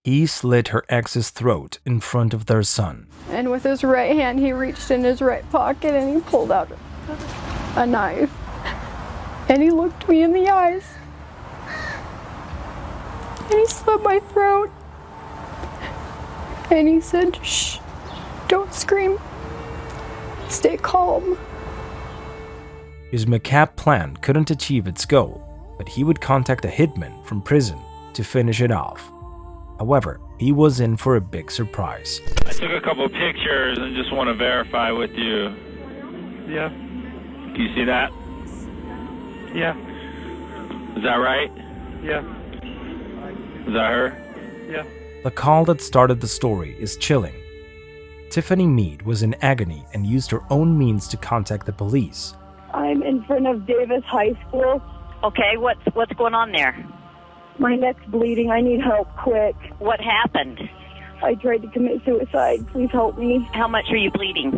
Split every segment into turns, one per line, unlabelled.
He slit her ex's throat in front of their son.
And with his right hand, he reached in his right pocket and he pulled out a knife. And he looked me in the eyes. And he slit my throat. And he said, "Shh, don't scream. Stay calm."
His macabre plan couldn't achieve its goal, but he would contact a hitman from prison to finish it off. However, he was in for a big surprise.
I took a couple pictures and just want to verify with you.
Yeah.
Can you see that?
Yeah.
Is that right?
Yeah.
Is that her?
Yeah.
The call that started the story is chilling. Tiffany Mead was in agony and used her own means to contact the police.
I'm in front of Davis High School.
Okay, what's going on there?
My neck's bleeding. I need help quick.
What happened?
I tried to commit suicide. Please help me.
How much are you bleeding?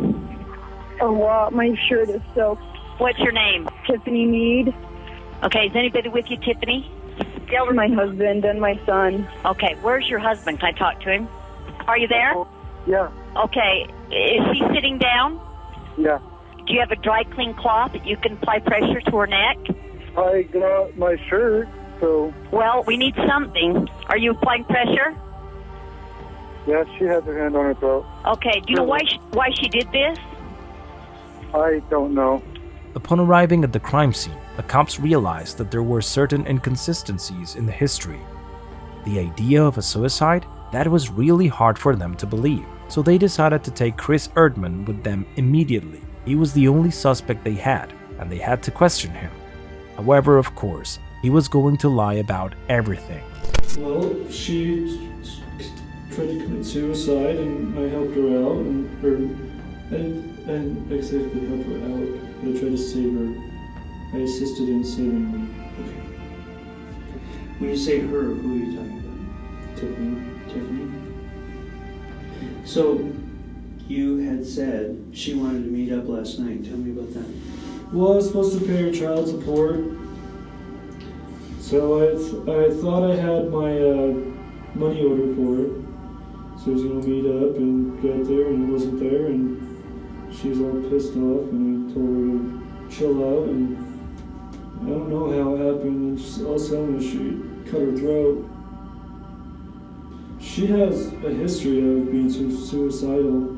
A lot. My shirt is soaked.
What's your name?
Tiffany Mead.
Okay, is anybody with you, Tiffany?
My husband and my son.
Okay, where's your husband? Can I talk to him? Are you there?
Yeah.
Okay, is she sitting down?
Yeah.
Do you have a dry, clean cloth that you can apply pressure to her neck?
I got my shirt, so...
Well, we need something. Are you applying pressure?
Yeah, she has her hand on her throat.
Okay, do you know why she did this?
I don't know.
Upon arriving at the crime scene, the cops realized that there were certain inconsistencies in the history. The idea of a suicide? That was really hard for them to believe, so they decided to take Kris Ertmann with them immediately. He was the only suspect they had, and they had to question him. However, of course, he was going to lie about everything.
Well, she tried to commit suicide, and I helped her out, and exactly helped her out. I tried to save her. I assisted in saving her.
Okay. When you say her, who are you talking about? Tiffany? So, you had said she wanted to meet up last night. Tell me about that.
Well, I was supposed to pay her child support. So I thought I had my money order for it. So I was going to meet up and get there, and it wasn't there, and she's all pissed off, and I told her to chill out, and I don't know how it happened, and all of a sudden she cut her throat. She has a history of being suicidal.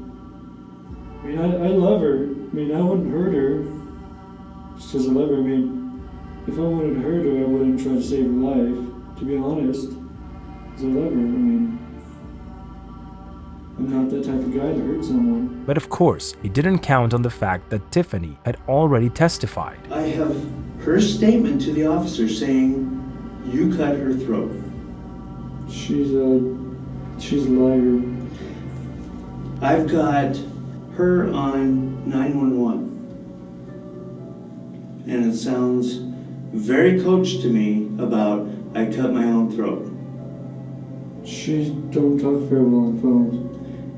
I mean, I love her. I mean, I wouldn't hurt her just because I love her. I mean, if I wanted to hurt her, I wouldn't try to save her life, to be honest, because I love her. I mean, I'm not that type of guy to hurt someone.
But of course, he didn't count on the fact that Tiffany had already testified.
I have her statement to the officer saying you cut her throat.
She's a liar.
I've got her on 911. And it sounds very coached to me about I cut my own throat.
She don't talk very well on phones.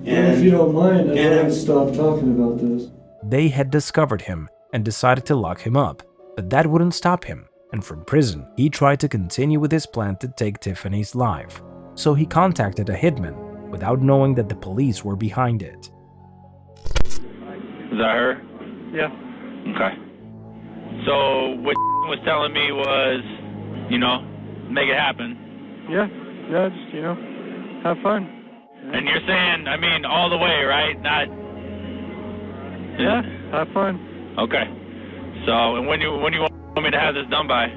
And if you don't mind, I'd like to stop talking about this.
They had discovered him and decided to lock him up, but that wouldn't stop him, and from prison, he tried to continue with his plan to take Tiffany's life. So he contacted a hitman without knowing that the police were behind it.
Is that her?
Yeah.
Okay. So what was telling me was, make it happen.
Yeah, just, have fun.
And you're saying, all the way, right? Not...
Yeah, have fun.
Okay. So, and when you want me to have this done by?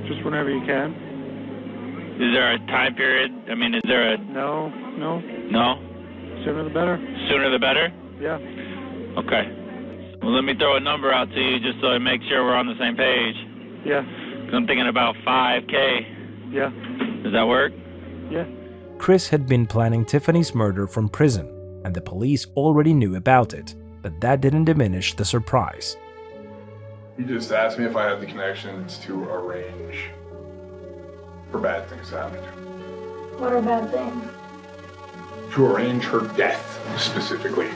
Just whenever you can.
Is there a time period? Is there a...
No.
No?
Sooner the better.
Sooner the better?
Yeah.
Okay. Well, let me throw a number out to you just so I make sure we're on the same page.
Yeah.
'Cause I'm thinking about $5,000.
Yeah.
Does that work?
Yeah.
Kris had been planning Tiffany's murder from prison, and the police already knew about it, but that didn't diminish the surprise.
He just asked me if I had the connections to arrange for bad things to happen.
What are bad things?
To arrange her death, specifically.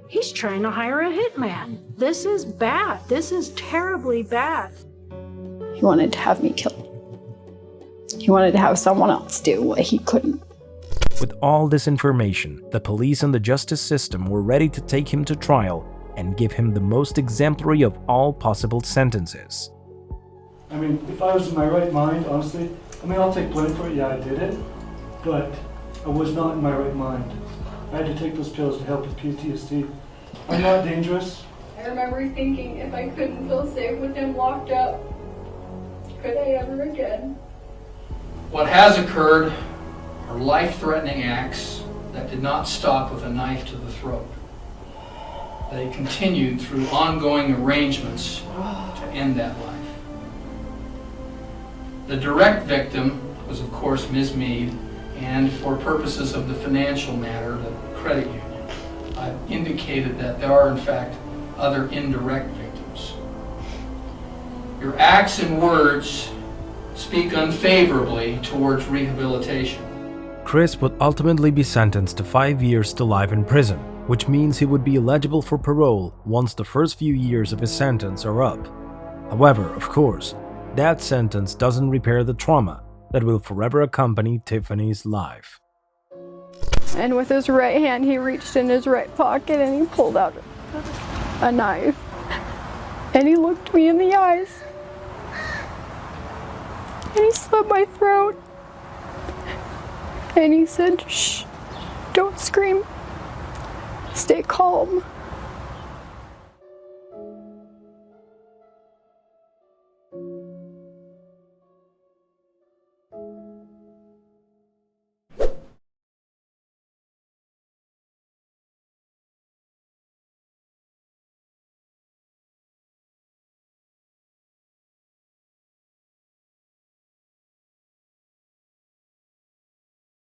He's trying to hire a hitman. This is bad. This is terribly bad.
He wanted to have me killed. He wanted to have someone else do what he couldn't.
With all this information, the police and the justice system were ready to take him to trial and give him the most exemplary of all possible sentences.
I mean, if I was in my right mind, honestly, I'll take blame for it, yeah, I did it, but I was not in my right mind. I had to take those pills to help with PTSD. I'm not dangerous.
I remember thinking if I couldn't feel safe with him locked up, could I ever again?
What has occurred are life-threatening acts that did not stop with a knife to the throat. They continued through ongoing arrangements to end that life. The direct victim was, of course, Ms. Mead, and for purposes of the financial matter, the credit union. I've indicated that there are, in fact, other indirect victims. Your acts and words speak unfavorably towards rehabilitation.
Kris would ultimately be sentenced to 5 years to life in prison, which means he would be eligible for parole once the first few years of his sentence are up. However, of course, that sentence doesn't repair the trauma that will forever accompany Tiffany's life.
And with his right hand, he reached in his right pocket and he pulled out a knife. And he looked me in the eyes. And he slit my throat. And he said, "Shh, don't scream. Stay calm."